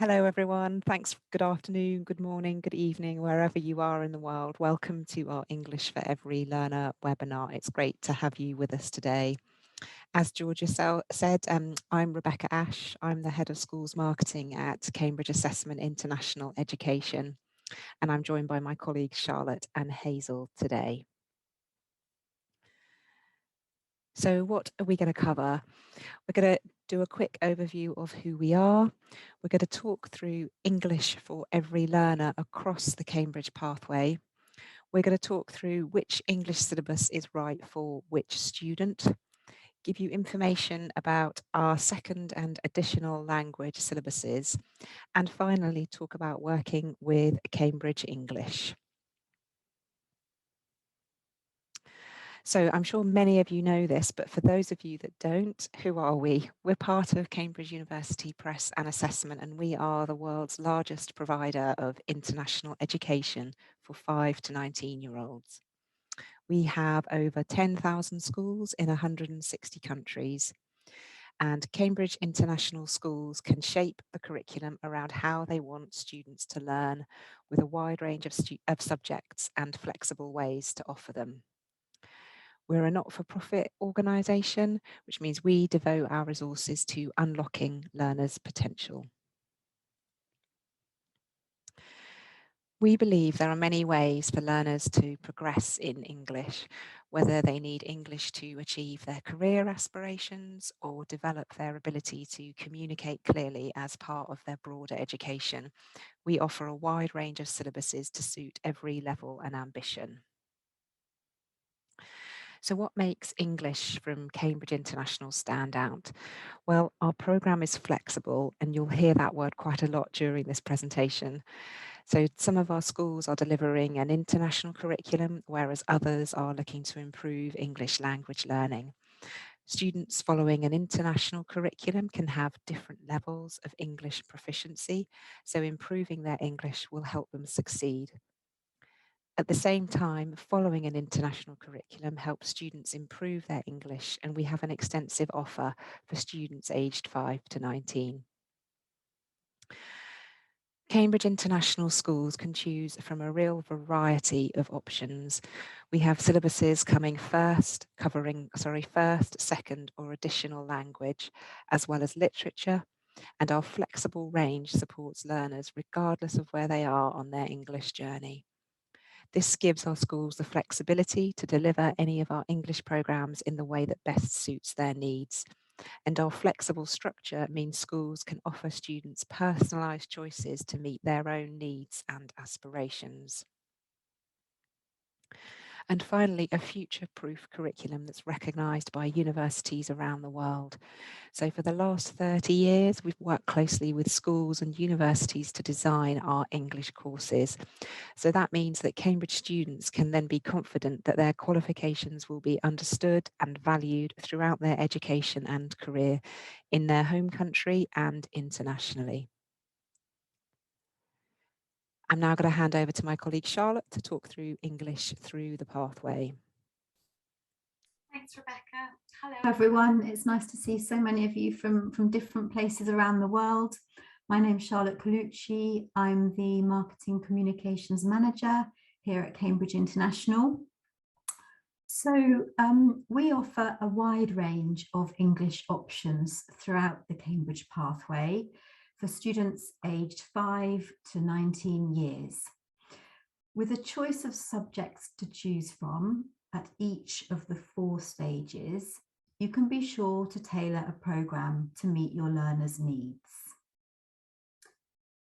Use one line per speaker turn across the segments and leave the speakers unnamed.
Hello, everyone. Thanks. Good afternoon, good morning, good evening, wherever you are in the world. Welcome to our English for Every Learner webinar. It's great to have you with us today. As Georgia said, I'm Rebecca Ash. I'm the Head of Schools Marketing at Cambridge Assessment International Education, and I'm joined by my colleagues Charlotte and Hazel today. So what are we going to cover? We're going to do a quick overview of who we are. We're going to talk through English for every learner across the Cambridge pathway. We're going to talk through which English syllabus is right for which student, give you information about our second and additional language syllabuses, and finally talk about working with Cambridge English. So I'm sure many of you know this, but for those of you that don't, who are we? We're part of Cambridge University Press and Assessment, and we are the world's largest provider of international education for 5 to 19-year-olds. We have over 10,000 schools in 160 countries, and Cambridge International Schools can shape the curriculum around how they want students to learn with a wide range of subjects and flexible ways to offer them. We're a not-for-profit organisation, which means we devote our resources to unlocking learners' potential. We believe there are many ways for learners to progress in English, whether they need English to achieve their career aspirations or develop their ability to communicate clearly as part of their broader education. We offer a wide range of syllabuses to suit every level and ambition. So what makes English from Cambridge International stand out? Well, our programme is flexible, and you'll hear that word quite a lot during this presentation. So some of our schools are delivering an international curriculum, whereas others are looking to improve English language learning. Students following an international curriculum can have different levels of English proficiency, so improving their English will help them succeed. At the same time, following an international curriculum helps students improve their English, and we have an extensive offer for students aged 5 to 19. Cambridge International Schools can choose from a real variety of options. We have syllabuses covering first, second, or additional language, as well as literature, and our flexible range supports learners regardless of where they are on their English journey. This gives our schools the flexibility to deliver any of our English programs in the way that best suits their needs. And our flexible structure means schools can offer students personalised choices to meet their own needs and aspirations. And finally, a future-proof curriculum that's recognised by universities around the world. So for the last 30 years, we've worked closely with schools and universities to design our English courses. So that means that Cambridge students can then be confident that their qualifications will be understood and valued throughout their education and career in their home country and internationally. I'm now going to hand over to my colleague Charlotte to talk through English through the pathway.
Thanks, Rebecca. Hello, everyone. It's nice to see so many of you from different places around the world. My name's Charlotte Colucci. I'm the Marketing Communications Manager here at Cambridge International. So we offer a wide range of English options throughout the Cambridge pathway for students aged 5 to 19 years. With a choice of subjects to choose from at each of the 4 stages, you can be sure to tailor a programme to meet your learners' needs.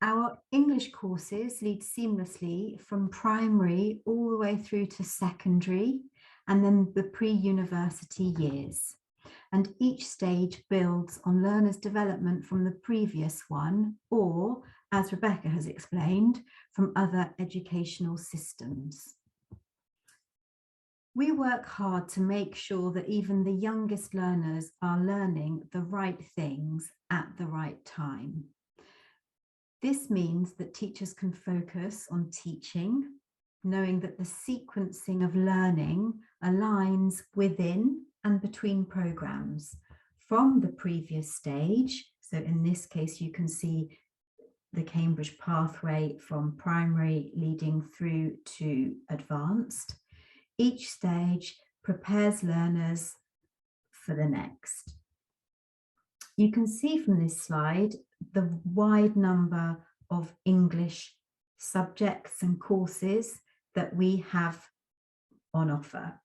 Our English courses lead seamlessly from primary all the way through to secondary and then the pre-university years. And each stage builds on learners' development from the previous one, or, as Rebecca has explained, from other educational systems. We work hard to make sure that even the youngest learners are learning the right things at the right time. This means that teachers can focus on teaching, knowing that the sequencing of learning aligns within and between programs from the previous stage. So in this case, you can see the Cambridge pathway from primary leading through to advanced. Each stage prepares learners for the next. You can see from this slide the wide number of English subjects and courses that we have on offer.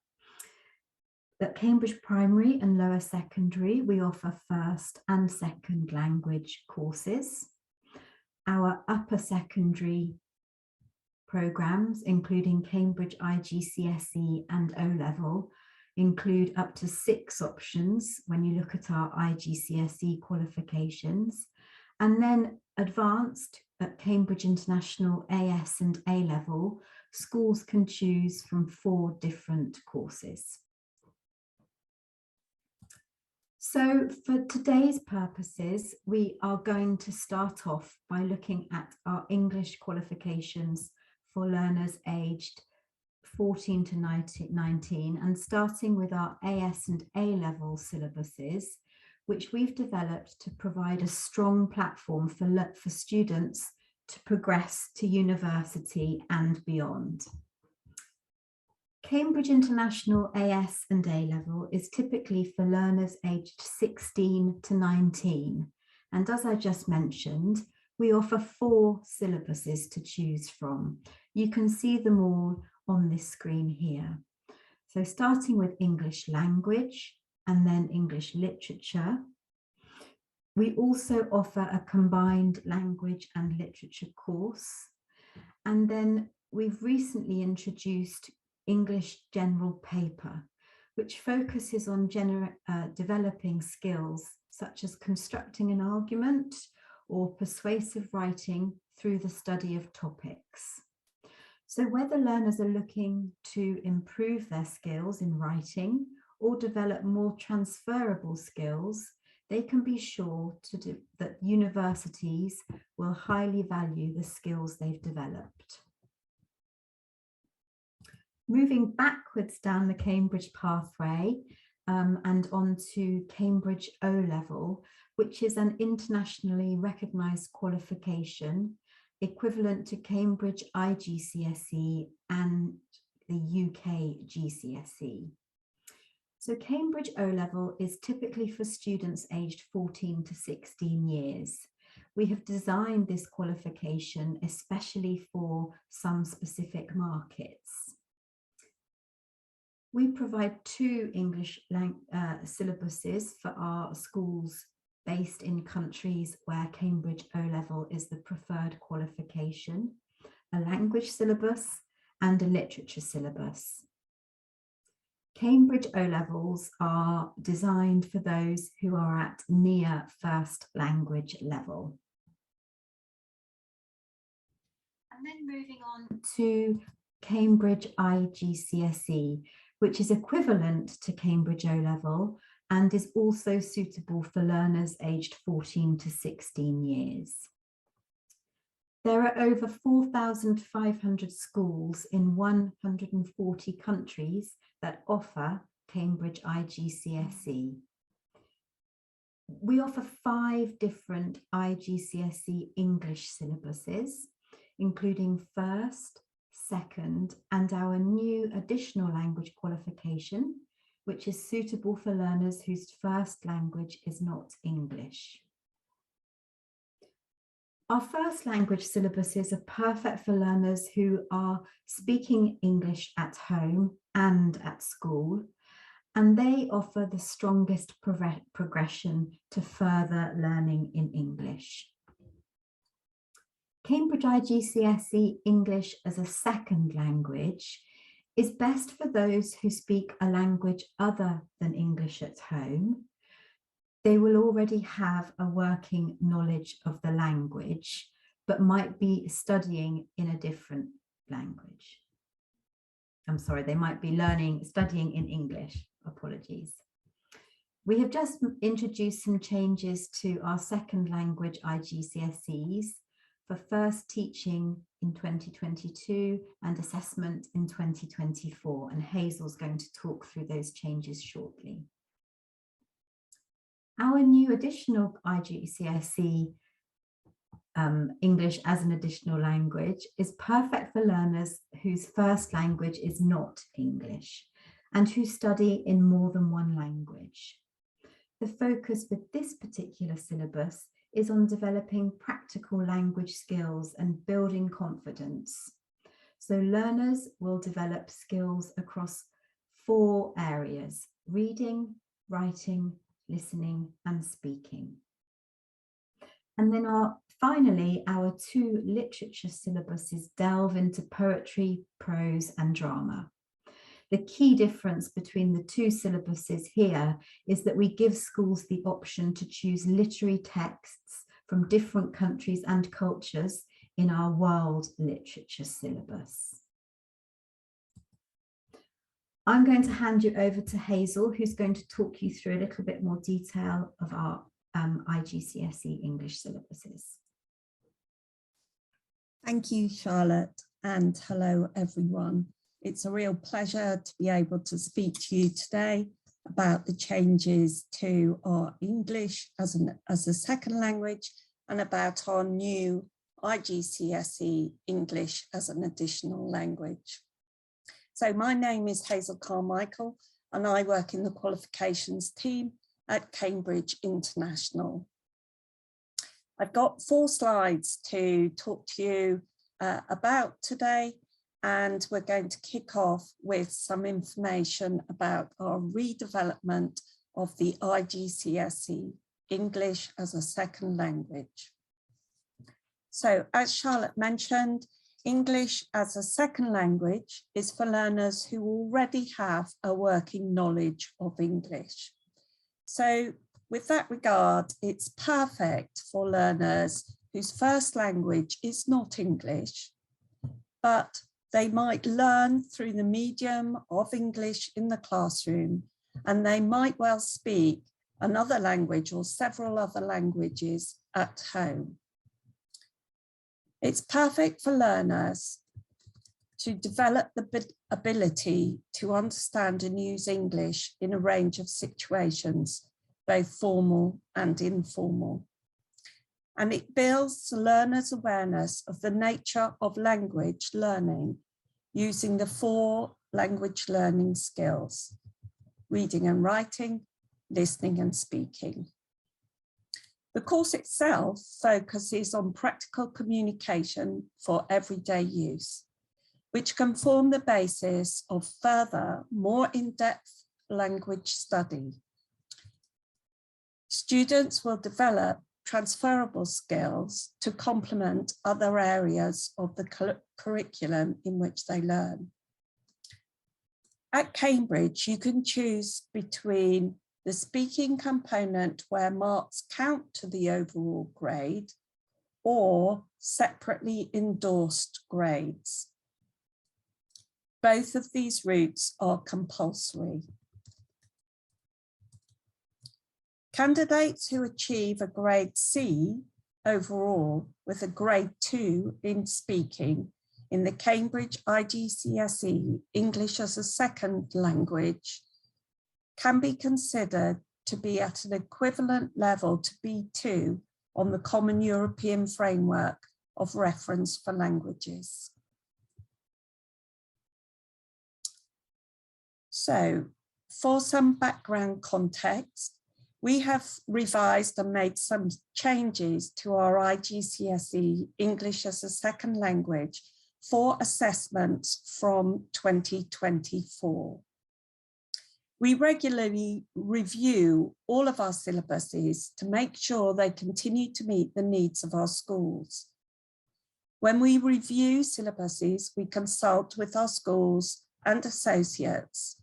At Cambridge Primary and Lower Secondary, we offer first and second language courses. Our upper secondary programmes, including Cambridge IGCSE and O-Level, include up to 6 options when you look at our IGCSE qualifications. And then advanced at Cambridge International AS and A-Level, schools can choose from 4 different courses. So for today's purposes, we are going to start off by looking at our English qualifications for learners aged 14 to 19, and starting with our AS and A-level syllabuses, which we've developed to provide a strong platform for students to progress to university and beyond. Cambridge International AS and A-level is typically for learners aged 16 to 19. And as I just mentioned, we offer 4 syllabuses to choose from. You can see them all on this screen here. So starting with English language and then English literature. We also offer a combined language and literature course. And then we've recently introduced English General Paper, which focuses on developing skills such as constructing an argument or persuasive writing through the study of topics. So whether learners are looking to improve their skills in writing or develop more transferable skills, they can be sure that universities will highly value the skills they've developed. Moving backwards down the Cambridge pathway and onto Cambridge O-level, which is an internationally recognised qualification equivalent to Cambridge IGCSE and the UK GCSE. So Cambridge O-level is typically for students aged 14 to 16 years. We have designed this qualification especially for some specific markets. We provide 2 English syllabuses for our schools based in countries where Cambridge O-level is the preferred qualification, a language syllabus and a literature syllabus. Cambridge O-levels are designed for those who are at near first language level. And then moving on to Cambridge IGCSE, which is equivalent to Cambridge O-level and is also suitable for learners aged 14 to 16 years. There are over 4,500 schools in 140 countries that offer Cambridge IGCSE. We offer 5 different IGCSE English syllabuses, including first, second, and our new additional language qualification, which is suitable for learners whose first language is not English. Our first language syllabuses are perfect for learners who are speaking English at home and at school, and they offer the strongest progression to further learning in English. Cambridge IGCSE English as a second language is best for those who speak a language other than English at home. They will already have a working knowledge of the language, but might be studying in a different language. I'm sorry, they might be studying in English, apologies. We have just introduced some changes to our second language IGCSEs for first teaching in 2022 and assessment in 2024, and Hazel's going to talk through those changes shortly. Our new additional IGCSE English as an additional language is perfect for learners whose first language is not English and who study in more than one language. The focus with this particular syllabus is on developing practical language skills and building confidence. So learners will develop skills across 4 areas: reading, writing, listening, and speaking. And then finally, our 2 literature syllabuses delve into poetry, prose, and drama. The key difference between the 2 syllabuses here is that we give schools the option to choose literary texts from different countries and cultures in our world literature syllabus. I'm going to hand you over to Hazel, who's going to talk you through a little bit more detail of our IGCSE English syllabuses.
Thank you, Charlotte, and hello, everyone. It's a real pleasure to be able to speak to you today about the changes to our English as a second language and about our new IGCSE English as an additional language. So my name is Hazel Carmichael and I work in the qualifications team at Cambridge International. I've got 4 slides to talk to you about today, and we're going to kick off with some information about our redevelopment of the IGCSE English as a second language. So as Charlotte mentioned, English as a second language is for learners who already have a working knowledge of English. So with that regard, it's perfect for learners whose first language is not English, but they might learn through the medium of English in the classroom, and they might well speak another language or several other languages at home. It's perfect for learners to develop the ability to understand and use English in a range of situations, both formal and informal. And it builds the learner's awareness of the nature of language learning using the 4 language learning skills: reading and writing, listening and speaking. The course itself focuses on practical communication for everyday use, which can form the basis of further, more in-depth language study. Students will develop transferable skills to complement other areas of the curriculum in which they learn. At Cambridge, you can choose between the speaking component where marks count to the overall grade or separately endorsed grades. Both of these routes are compulsory. Candidates who achieve a grade C overall with a grade 2 in speaking in the Cambridge IGCSE English as a second language can be considered to be at an equivalent level to B2 on the Common European Framework of Reference for Languages. So, for some background context, we have revised and made some changes to our IGCSE English as a second language for assessments from 2024. We regularly review all of our syllabuses to make sure they continue to meet the needs of our schools. When we review syllabuses, we consult with our schools and associates.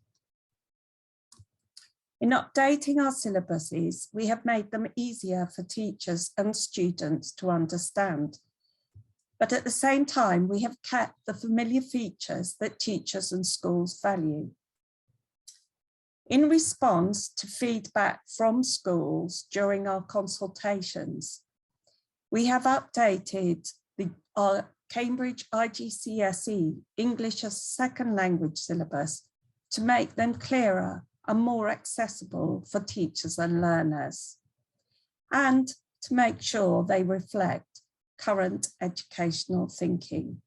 In updating our syllabuses, we have made them easier for teachers and students to understand. But at the same time, we have kept the familiar features that teachers and schools value. In response to feedback from schools during our consultations, we have updated our Cambridge IGCSE English as a second language syllabus to make them clearer and more accessible for teachers and learners, and to make sure they reflect current educational thinking.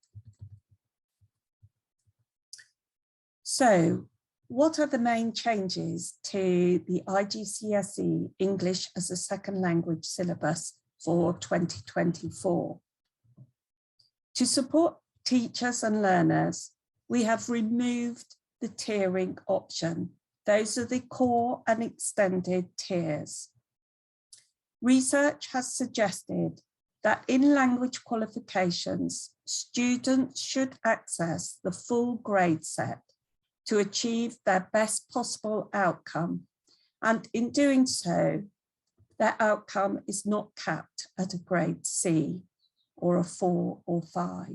So, what are the main changes to the IGCSE English as a Second Language syllabus for 2024? To support teachers and learners, we have removed the tiering option. Those are the core and extended tiers. Research has suggested that in language qualifications, students should access the full grade set to achieve their best possible outcome. And in doing so, their outcome is not capped at a grade C or a 4 or 5.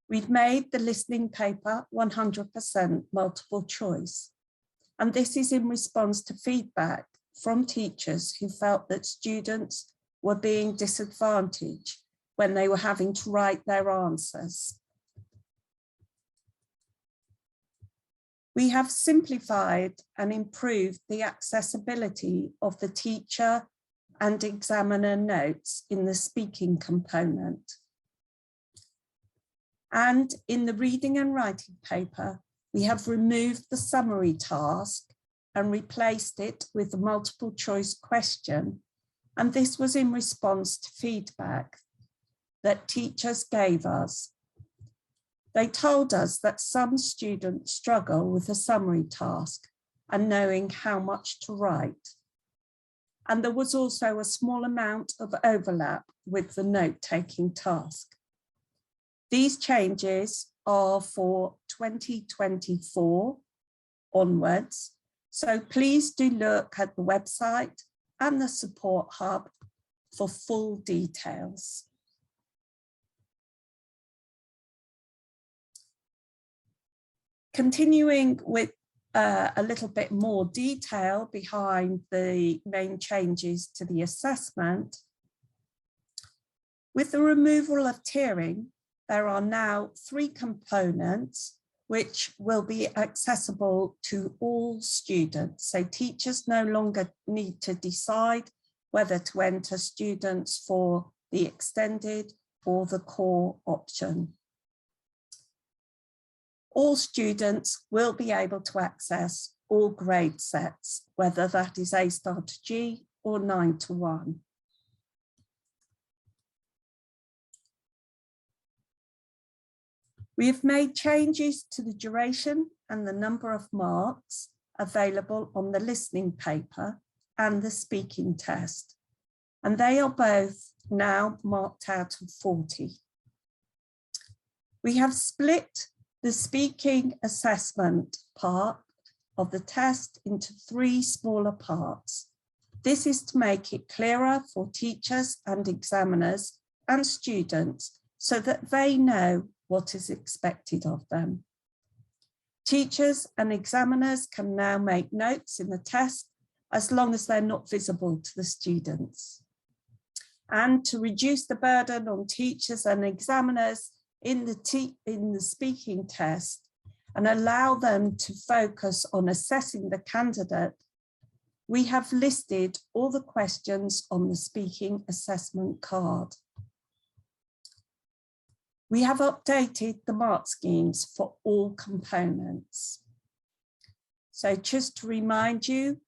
We've made the listening paper 100% multiple choice. And this is in response to feedback from teachers who felt that students were being disadvantaged when they were having to write their answers. We have simplified and improved the accessibility of the teacher and examiner notes in the speaking component. And in the reading and writing paper, we have removed the summary task and replaced it with a multiple choice question. And this was in response to feedback that teachers gave us. They told us that some students struggle with a summary task and knowing how much to write. And there was also a small amount of overlap with the note-taking task. These changes are for 2024 onwards, so please do look at the website and the support hub for full details. Continuing with a little bit more detail behind the main changes to the assessment, with the removal of tiering, there are now 3 components which will be accessible to all students. So teachers no longer need to decide whether to enter students for the extended or the core option. All students will be able to access all grade sets, whether that is A star to G or 9 to 1. We have made changes to the duration and the number of marks available on the listening paper and the speaking test, and they are both now marked out of 40. We have split the speaking assessment part of the test into 3 smaller parts. This is to make it clearer for teachers and examiners and students so that they know what is expected of them. Teachers and examiners can now make notes in the test as long as they're not visible to the students. And to reduce the burden on teachers and examiners in the speaking test and allow them to focus on assessing the candidate, we have listed all the questions on the speaking assessment card. We have updated the mark schemes for all components. So just to remind you,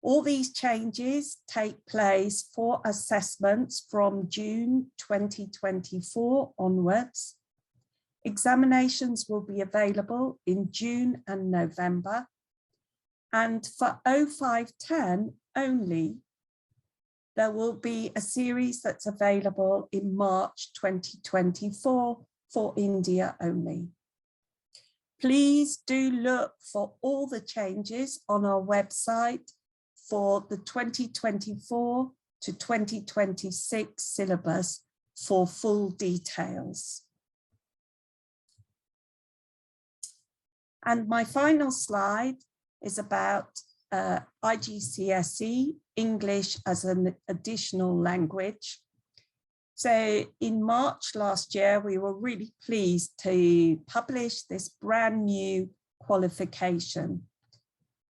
all these changes take place for assessments from June 2024 onwards. Examinations will be available in June and November. And for 0510 only, there will be a series that's available in March 2024 for India only. Please do look for all the changes on our website for the 2024 to 2026 syllabus for full details. And my final slide is about IGCSE English as an additional language. So in March last year, we were really pleased to publish this brand new qualification.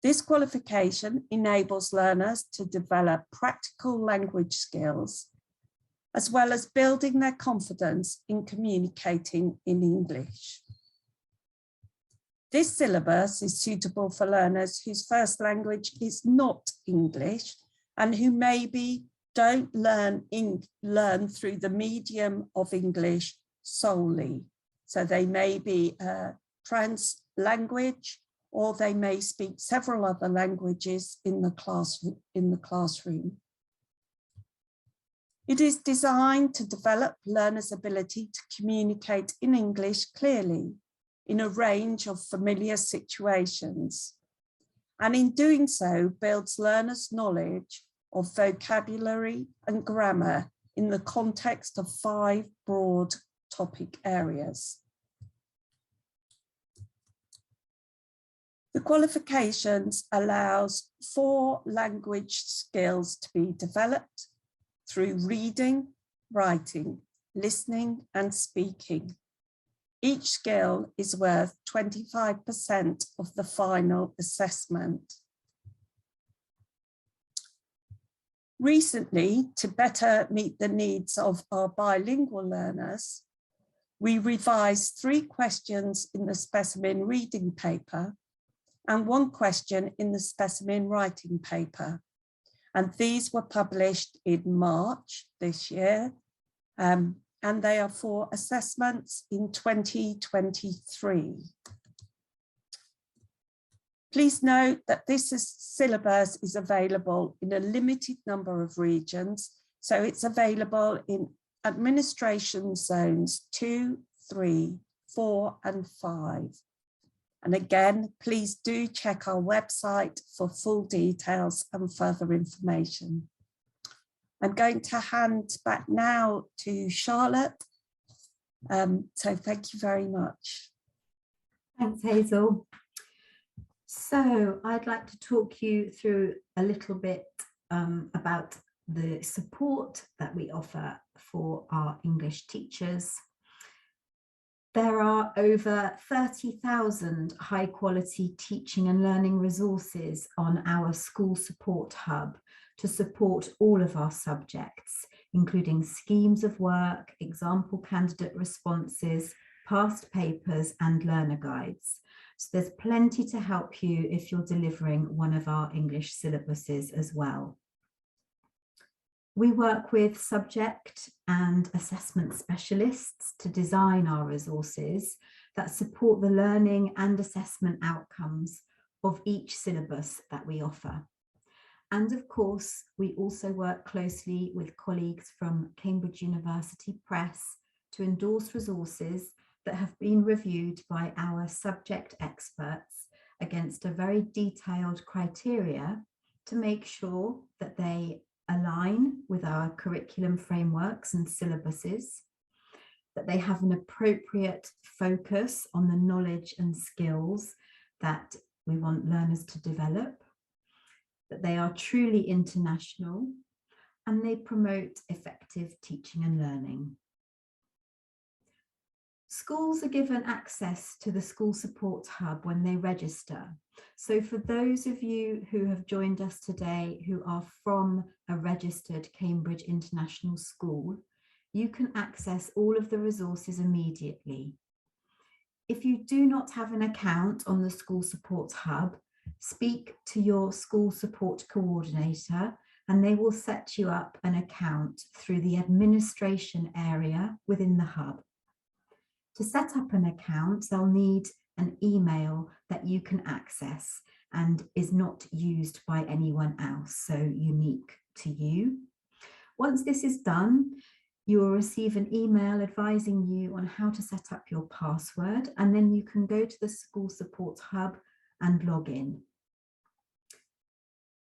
This qualification enables learners to develop practical language skills as well as building their confidence in communicating in English. This syllabus is suitable for learners whose first language is not English and who maybe don't learn through the medium of English solely. So they may be a trans language, or they may speak several other languages in the classroom. It is designed to develop learners' ability to communicate in English clearly in a range of familiar situations, and in doing so builds learners' knowledge of vocabulary and grammar in the context of 5 broad topic areas. The qualifications allows 4 language skills to be developed through reading, writing, listening, and speaking. Each skill is worth 25% of the final assessment. Recently, to better meet the needs of our bilingual learners, we revised 3 questions in the specimen reading paper and 1 question in the specimen writing paper. And these were published in March this year, and they are for assessments in 2023. Please note that this syllabus is available in a limited number of regions, so it's available in administration zones 2, 3, 4, and 5. And again, please do check our website for full details and further information. I'm going to hand back now to Charlotte. So thank you very much.
Thanks, Hazel. So I'd like to talk you through a little bit about the support that we offer for our English teachers. There are over 30,000 high quality teaching and learning resources on our school support hub to support all of our subjects, including schemes of work, example candidate responses, past papers, and learner guides. So there's plenty to help you if you're delivering one of our English syllabuses as well. We work with subject and assessment specialists to design our resources that support the learning and assessment outcomes of each syllabus that we offer. And of course, we also work closely with colleagues from Cambridge University Press to endorse resources that have been reviewed by our subject experts against a very detailed criteria to make sure that they align with our curriculum frameworks and syllabuses, that they have an appropriate focus on the knowledge and skills that we want learners to develop, that they are truly international, and they promote effective teaching and learning. Schools are given access to the School Support Hub when they register. So for those of you who have joined us today who are from a registered Cambridge International School, you can access all of the resources immediately. If you do not have an account on the School Support Hub, speak to your school support coordinator and they will set you up an account through the administration area within the hub. To set up an account, they'll need an email that you can access and is not used by anyone else, so unique to you. Once this is done, you will receive an email advising you on how to set up your password, and then you can go to the School Support Hub and log in.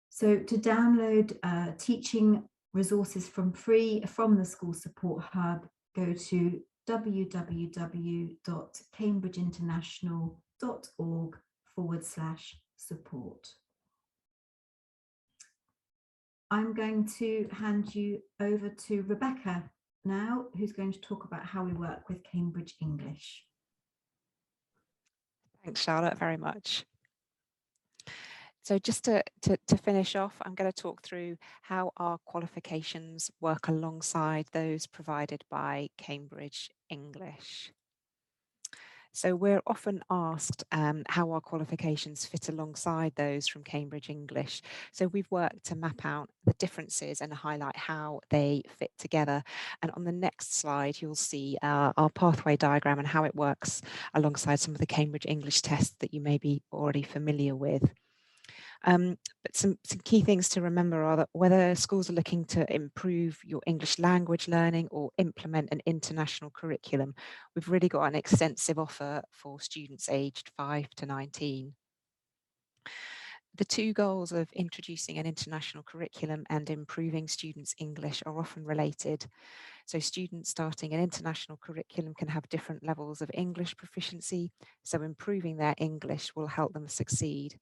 So to download teaching resources from the School Support Hub, go to www.cambridgeinternational.org/support. I'm going to hand you over to Rebecca now, who's going to talk about how we work with Cambridge English.
Thanks, Charlotte, very much. So just to finish off, I'm going to talk through how our qualifications work alongside those provided by Cambridge English. So we're often asked how our qualifications fit alongside those from Cambridge English. So we've worked to map out the differences and highlight how they fit together. And on the next slide, you'll see our pathway diagram and how it works alongside some of the Cambridge English tests that you may be already familiar with. But some key things to remember are that whether schools are looking to improve your English language learning or implement an international curriculum, we've really got an extensive offer for students aged 5 to 19. The two goals of introducing an international curriculum and improving students' English are often related. So students starting an international curriculum can have different levels of English proficiency, so improving their English will help them succeed.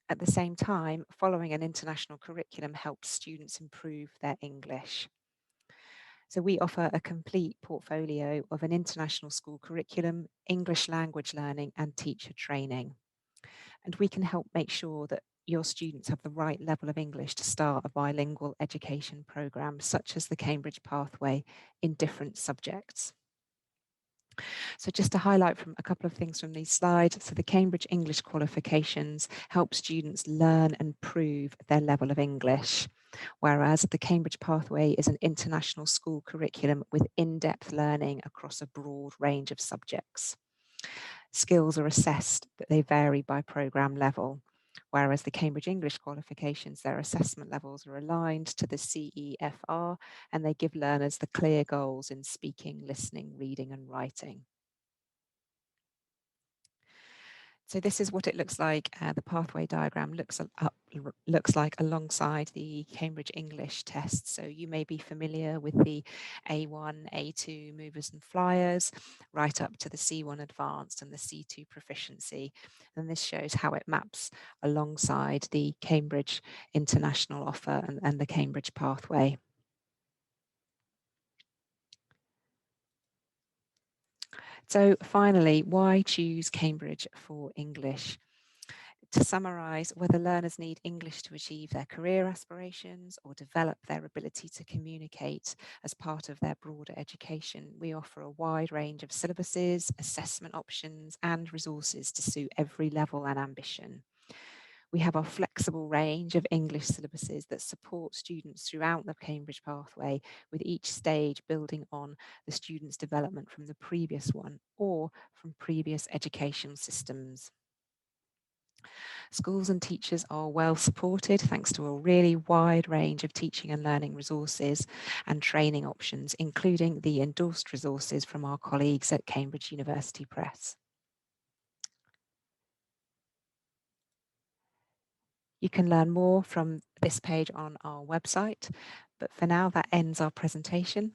At the same time, following an international curriculum helps students improve their English. So we offer a complete portfolio of an international school curriculum, English language learning, and teacher training. And we can help make sure that your students have the right level of English to start a bilingual education programme, such as the Cambridge Pathway, in different subjects. So just to highlight from a couple of things from these slides, so the Cambridge English qualifications help students learn and prove their level of English, whereas the Cambridge Pathway is an international school curriculum with in-depth learning across a broad range of subjects. Skills are assessed, but they vary by programme level, whereas the Cambridge English qualifications, their assessment levels are aligned to the CEFR, and they give learners the clear goals in speaking, listening, reading, and writing. So this is what it looks like. The pathway diagram looks like alongside the Cambridge English test. So you may be familiar with the A1, A2 movers and flyers, right up to the C1 advanced and the C2 proficiency. And this shows how it maps alongside the Cambridge International offer and the Cambridge pathway. So finally, why choose Cambridge for English? To summarise, whether learners need English to achieve their career aspirations or develop their ability to communicate as part of their broader education, we offer a wide range of syllabuses, assessment options, and resources to suit every level and ambition. We have a flexible range of English syllabuses that support students throughout the Cambridge pathway, with each stage building on the student's development from the previous one or from previous educational systems. Schools and teachers are well supported thanks to a really wide range of teaching and learning resources and training options, including the endorsed resources from our colleagues at Cambridge University Press. You can learn more from this page on our website, but for now that ends our presentation.